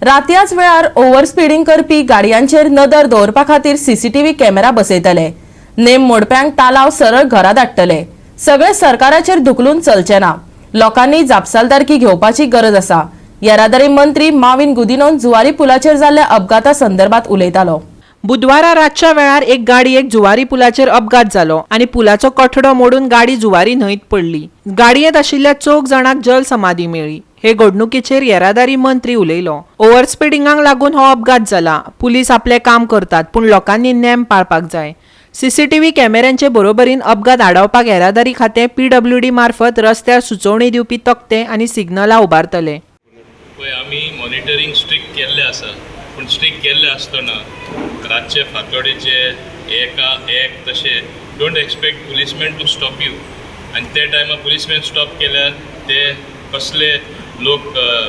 रातयाच वेळार over speeding करपी गाडयांचेर नदर दवरपा खातीर सीसीटीव्ही कॅमेरा बसयतले। नेम मोडप्यांक तालाव सरळ घरा धाडटले। सगळे सरकाराचेर धुकलून चलचे ना। लोकांनी जापसालदारकी घेवपाची गरज आसा। येरादारी मंत्री माविन गुदिनोन जुवारी पुलाचेर जाल्ल्या अपघाता संदर्भात उलयतालो। बुधवारा रातच्या वेळार एक गाडयेक जुवारी पुलाचेर अपघात जालो आणि पुलाचो कठडो मोडून गाडी जुवारी न्हंयत पडली। गाडयेंत आशिल्ल्या 4 जाणांक जल समाधी मेळ्ळी। हे घडणुकेचेर येरादारी मंत्री उलयलो। ओव्हर स्पीडिंगाक लागून हो अपघात जाला। पुलीस आपले काम करतात, पूण लोकांनी नेम पाळपाक जाय। सीसीटीव्ही कॅमेऱ्यांचे बरोबरीन अपघात आडावपाक येरादारी खातें PWD मार्फत रस्त्यार सुचोवणी दिवपी तक्ते आनी सिग्नलां उबारतले। आमी मॉनिटरिंग स्ट्रिक्ट केल्ले आसा, पूण स्ट्रिक्ट केल्ले आसतना रातचे फातोडेचे एक तशें don't expect policeman to stop you. आनी ते टायमार पुलिसमॅन स्टॉप केल्यार ते कसले लोक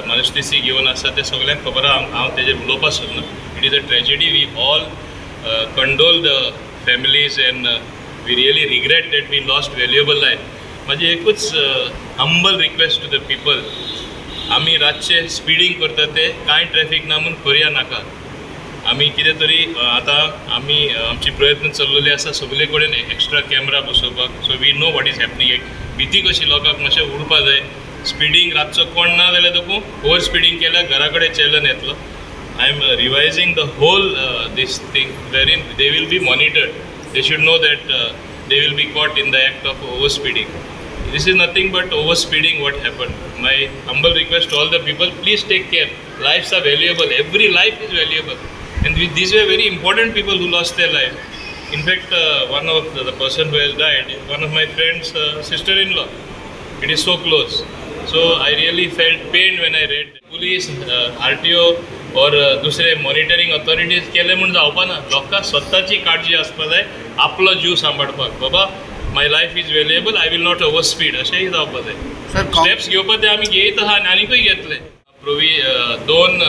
मनस्थिती घेवन आसा ते सगळ्यांक खबर आहा। हांव तेजेर उलोवपाक सोदना। It is a tragedy. We all condole the families and we really regret that we lost valuable life. म्हाजी एकूच humble request to the people, आमी रातचे स्पीडिंग करता ते कांय ट्रॅफिक ना म्हूण करया नाका। आमी कितें तरी आतां आमची प्रयत्न चल्लेले आसा सगळे कडेन एक्स्ट्रा कॅमेरा बसोवपाक। So we know what is happening. एक भीती कशी लोकांक मातशें उरपा जाय। स्पीडिंग रातचो कोण ना जाल्यार देखून ओवर स्पीडिंग केल्यार घरा कडेन चॅलन येतलो। I am revising the whole this thing wherein they will be monitored. They should know that they will be caught in the act of over speeding. This is nothing but over speeding what happened. My humble request to all the people, please take care. Lives are valuable. Every life is valuable. And these were very important people who lost their life. In fact, one of the person who has died, one of my friend's sister-in-law. It is so close. So I really felt pain when I read. Police, RTO or दुसरे monitoring authorities केले म्हणून जावपा ना। लोकांक स्वताची काळजी आसपा जाय, आपलो जीव सांबाळपाक। बाबा my life is valuable, I will not over speed अशेंय जावपा जाय। स्टेप्स घेवपा ते आमी घेयत आहा आनी आनीकूय घेतले। प्रोवी 2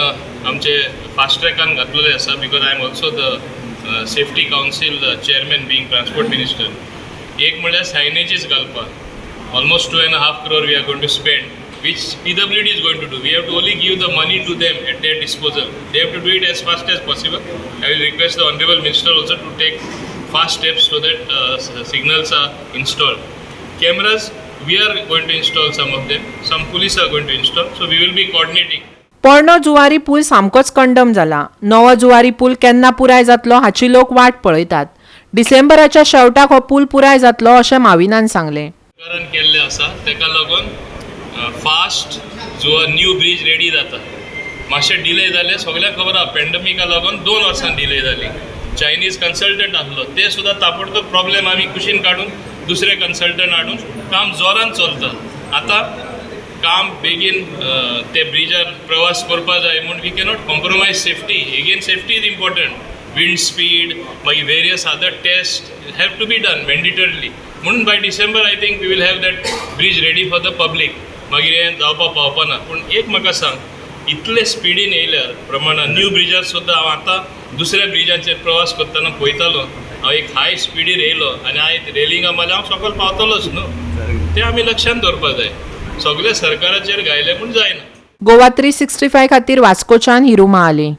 आमचे फास्ट ट्रॅकान घातलेले आसा, because I am also the safety council chairman being transport minister. एक म्हणल्यार सायनेजीस घालपाक almost 2.5 crore we are going to spend, which PWD is going to do. We have to only give the money to them at their disposal. They have to do it as fast as possible. I will request the Honorable Minister also to take fast steps so that signals are installed. Cameras, we are going to install some of them. Some police are going to install. So we will be coordinating. पोरणो जुवारी पूल सामकोच condemn जाला। नवो जुवारी पूल केन्ना पुराय जातलो हाची लोक वाट पळयतात। डिसेंबराच्या शेवटाक हो पूल पुराय जातलो अशें माविनान सांगलें। सरकारान केल्ले आसा तेका लागून फास्ट जो न्यू ब्रिज रेडी जाता। मातशें डिले जाले, सगळ्यांक खबर आहा पॅन्डेमिका लागून 2 वर्सां डिले जाली। चायनीज कन्सल्टंट आसलो, ते सुद्दां ताबडतोब प्रॉब्लेम आमी कुशीन काडून दुसरे कन्सल्टंट हाडून काम जोरान चलता। आतां काम बेगीन ते ब्रिजार प्रवास करपा जाय म्हूण we cannot compromise safety. Again safety is important. Wind speed मागीर various other test have to be done mandatorily. म्हणून by December I think we will have that bridge ready for the public. मागीर हें जावपाक पावपा ना। पूण एक म्हाका सांग, इतले स्पिडीन येयल्यार प्रमाणान न्यू ब्रिजार सुद्दां हांव आतां दुसऱ्या ब्रिजाचेर प्रवास करतना पळयतालो। हांव एक हाय स्पिडीर येयलो आनी आयज रेलिंगा मारल्यार हांव सकयल पावतलोच न्हू। ते आमी लक्षांत दवरपा जाय। सगळे सरकाराचेर घायले म्हूण जायना। गोवा 365 खातीर वास्कोच्यान हिरुमा आली।